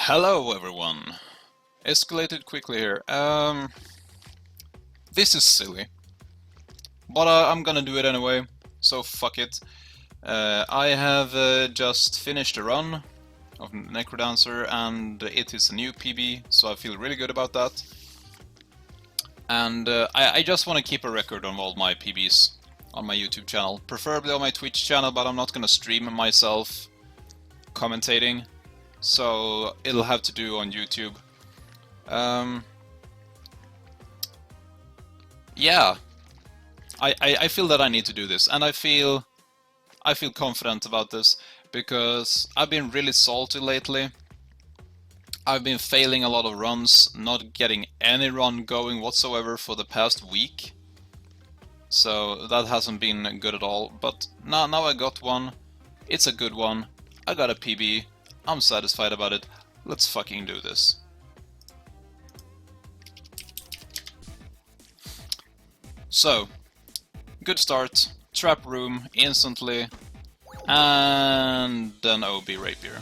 Hello everyone! Escalated quickly here. This is silly. But I'm gonna do it anyway, so fuck it. I have just finished a run of NecroDancer and it is a new PB, so I feel really good about that. And I just want to keep a record on all my PBs on my YouTube channel. Preferably on my Twitch channel, but I'm not gonna stream myself commentating. So it'll have to do on YouTube. Yeah, I feel that I need to do this, and I feel confident about this because I've been really salty lately. I've been failing a lot of runs, not getting any run going whatsoever for the past week. So that hasn't been good at all, but now I got one. It's a good one. I got a PB. I'm satisfied about it. Let's fucking do this. So, good start. Trap room instantly. And then OB rapier.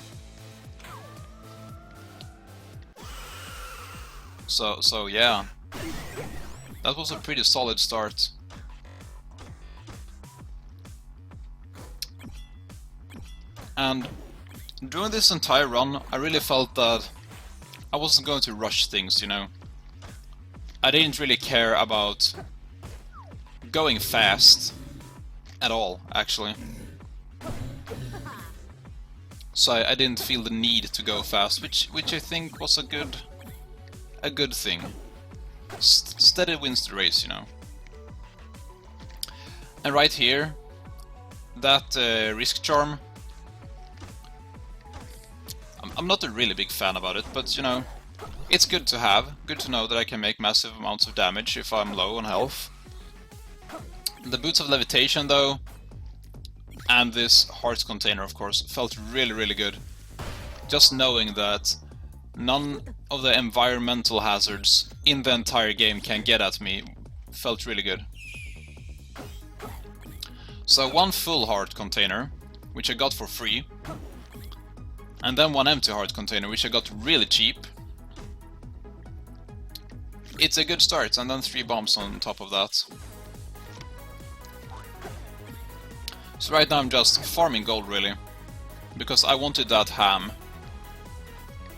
So yeah. That was a pretty solid start. And during this entire run, I really felt that I wasn't going to rush things, you know. I didn't really care about going fast at all, actually. So I didn't feel the need to go fast, which I think was a good thing. Steady wins the race, you know. And right here, that risk charm. I'm not a really big fan about it, but you know, it's good to have. Good to know that I can make massive amounts of damage if I'm low on health. The boots of levitation though, and this heart container of course, felt really good. Just knowing that none of the environmental hazards in the entire game can get at me felt really good. So one full heart container, which I got for free. And then one empty heart container, which I got really cheap. It's a good start, and then 3 bombs on top of that. So right now I'm just farming gold, really. Because I wanted that ham.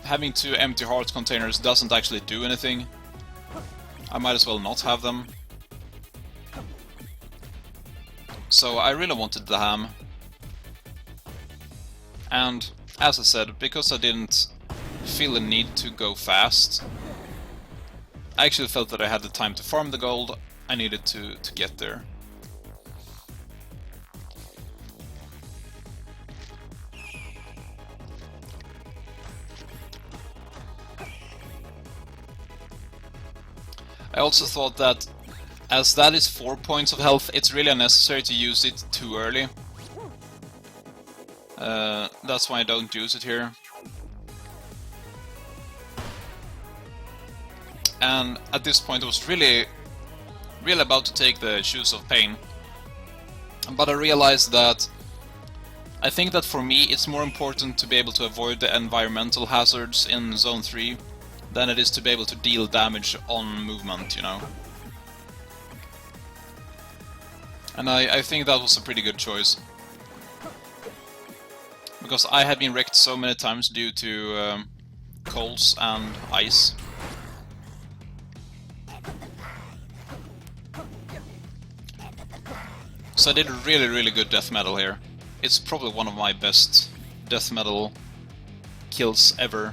Having 2 empty heart containers doesn't actually do anything. I might as well not have them. So I really wanted the ham. And as I said, because I didn't feel the need to go fast, I actually felt that I had the time to farm the gold. I needed to get there. I also thought that as that is 4 points of health, it's really unnecessary to use it too early. That's why I don't use it here. And at this point I was really about to take the Shoes of Pain. But I realized that I think that for me it's more important to be able to avoid the environmental hazards in Zone 3 than it is to be able to deal damage on movement, you know. And I think that was a pretty good choice. Because I have been wrecked so many times due to coals and ice. So I did really good death metal here. It's probably one of my best death metal kills ever.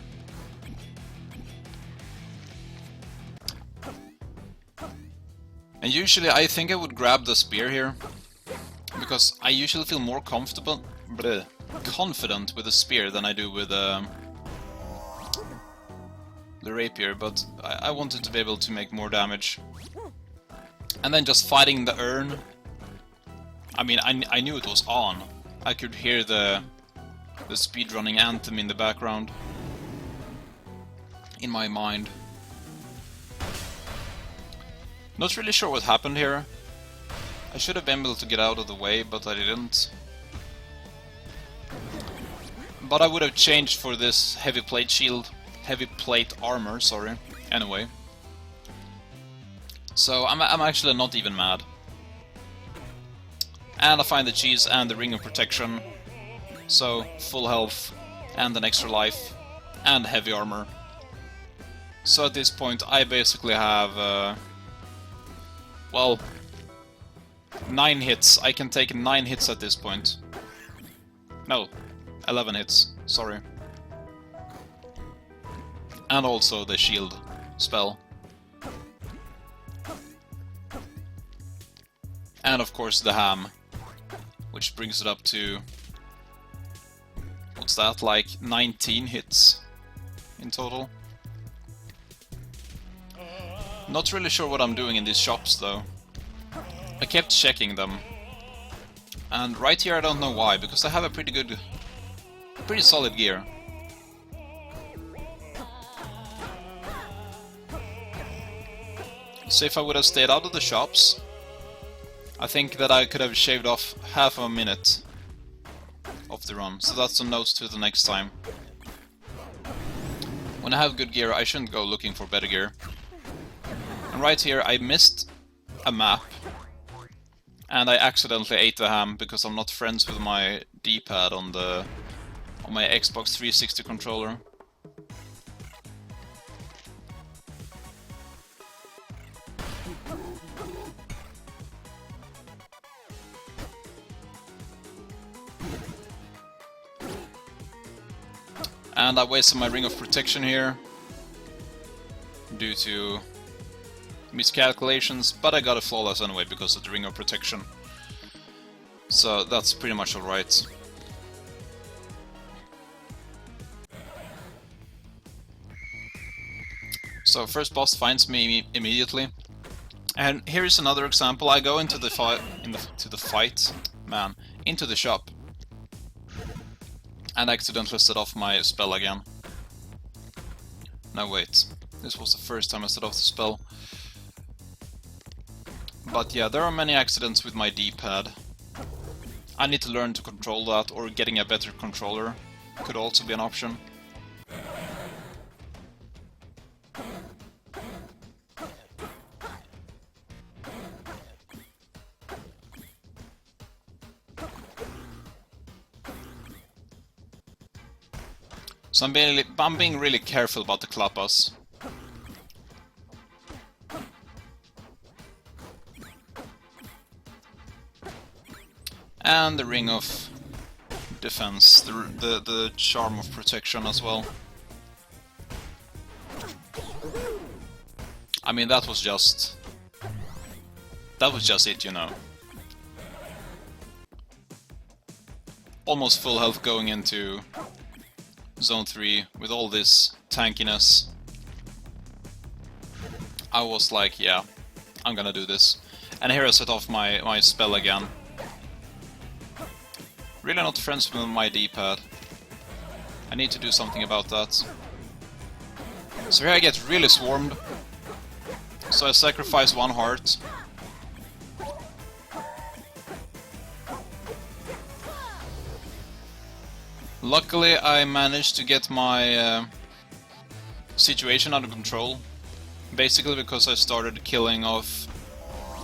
And usually I think I would grab the spear here. Because I usually feel more confident with the spear than I do with the rapier, but I wanted to be able to make more damage. And then just fighting the urn. I mean, I knew it was on. I could hear the speedrunning anthem in the background. In my mind. Not really sure what happened here. I should have been able to get out of the way, but I didn't. But I would have changed for this heavy plate shield heavy plate armor, sorry. Anyway. So I'm actually not even mad. And I find the cheese and the ring of protection. So, full health, and an extra life, and heavy armor. So at this point I basically have, well, 9 hits. I can take 9 hits at this point. No, 11 hits, sorry. And also the shield spell. And of course the ham, which brings it up to... what's that, like 19 hits in total? Not really sure what I'm doing in these shops though. I kept checking them. And right here I don't know why, because I have a pretty solid gear. So if I would have stayed out of the shops, I think that I could have shaved off half a minute of the run. So that's a note to the next time. When I have good gear, I shouldn't go looking for better gear. And right here I missed a map. And I accidentally ate the ham because I'm not friends with my D-pad on my Xbox 360 controller. And I wasted my ring of protection here due to miscalculations, but I got it flawless anyway because of the ring of protection. So that's pretty much alright. So first boss finds me immediately. And here is another example. I go into the into the shop. And accidentally set off my spell again. No, wait. This was the first time I set off the spell. But yeah, there are many accidents with my D-pad. I need to learn to control that, or getting a better controller could also be an option. So I'm being really careful about the Klappas. And the Ring of Defense, the Charm of Protection as well. I mean, that was just it, you know. Almost full health going into Zone 3 with all this tankiness. I was like, yeah, I'm gonna do this. And here I set off my spell again. Really not friends with my D-pad. I need to do something about that. So here I get really swarmed. So I sacrifice 1 heart. Luckily I managed to get my situation under control. Basically because I started killing off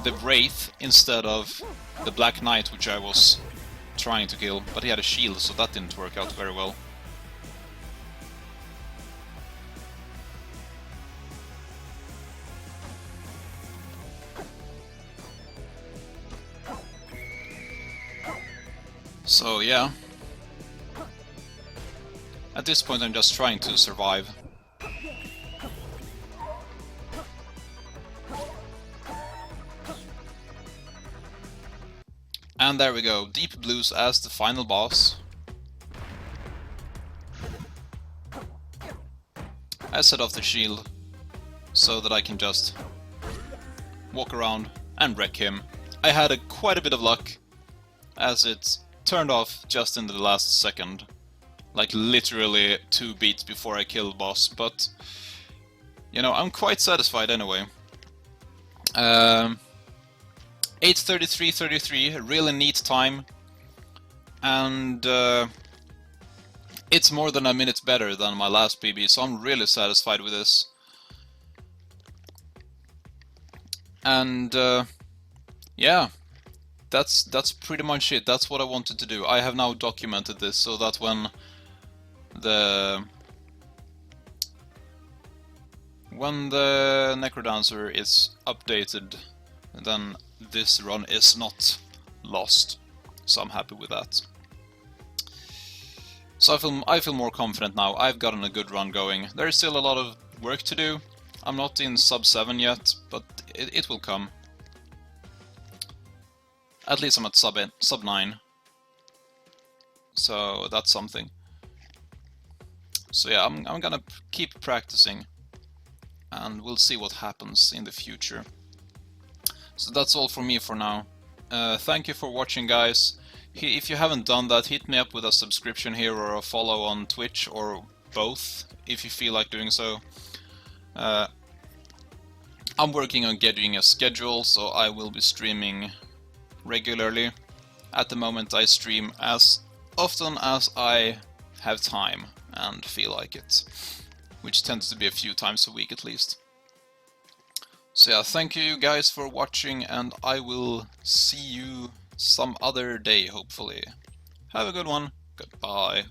the Wraith instead of the Black Knight, which I was trying to kill, but he had a shield, so that didn't work out very well. So yeah, at this point I'm just trying to survive. And there we go, Deep Blues as the final boss. I set off the shield so that I can just walk around and wreck him. I had quite a bit of luck, as it turned off just in the last second. Like literally 2 beats before I killed boss, but you know, I'm quite satisfied anyway. 8:33:33, really neat time, and It's more than a minute better than my last PB, so I'm really satisfied with this. And yeah, that's pretty much it. That's what I wanted to do. I have now documented this so that when the NecroDancer is updated, then this run is not lost. So I'm happy with that. So I feel more confident now. I've gotten a good run going. There is still a lot of work to do. I'm not in sub 7 yet, but it will come. At least I'm at sub 9. So that's something. So yeah, I'm gonna keep practicing, and we'll see what happens in the future. So that's all from me for now. Thank you for watching, guys. If you haven't done that, hit me up with a subscription here or a follow on Twitch, or both, if you feel like doing so. I'm working on getting a schedule, so I will be streaming regularly. At the moment I stream as often as I have time and feel like it, which tends to be a few times a week at least. So yeah, thank you guys for watching, and I will see you some other day, hopefully. Have a good one. Goodbye.